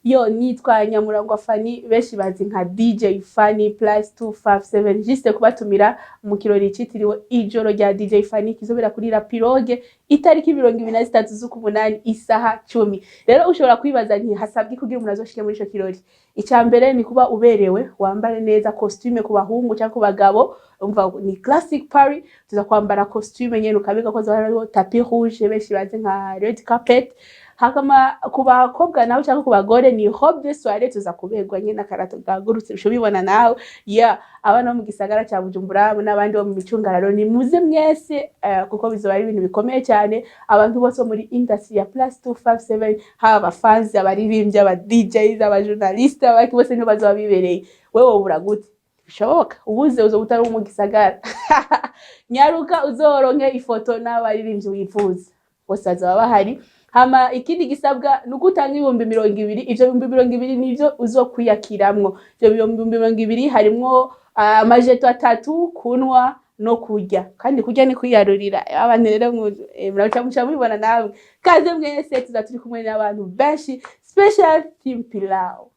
yo nitwa Nyamurangwa Fanny benshi bazi nka DJ Fanny +257 juste kubatumira mu kirori citiriwe ijoro rya DJ Fanny kizobera kuri La Pirogue itariki 23 z'ukumunani isaha 10. Rero ushobora kwibaza nti hasabye kugira umuntu azoshike muri ico kirori. Icambere ni kuba uberewe wambare neza costume ku bahungu cyangwa ku bagabo, umva ni classic party, tuza kwambara costume nyene ukabiga ko zaba tapis rouge benshi bazi nka red carpet. Hakama ku bakobwa nawe cyangwa ku bagore ni robe de soirée tuza kuberwa nyene akarato gagurutse ushobibona nawe abana mu gisagara cya Bujumbura n'abandi bo mu micungararo ni muze mwese kuko bizoba ari ibintu bikomeye cyane. Abantu bose muri industry ya +257 haba fans abaririmbyi aba DJs aba journalistes abaki bose nibo bazoba bibereye. Wewe ubura gute bishoboka ubuze uzo butari mu gisagara nyaruka uzoronke ifoto n'abaririmbyi wifuza bose bazaba bahari. Hama ikindi gisabwa nugutanga 200,000 ivyo 200,000 nivyo uzokwiyakiramwo. Ivyo 200,000 harimwo amajeto 3 kunwa no kurya, kandi kurya ni kwiyarurira. Abantu rero muraca mubibona nawe kaze mwese tuza turi kumwe n'abantu benshi special team Pilau.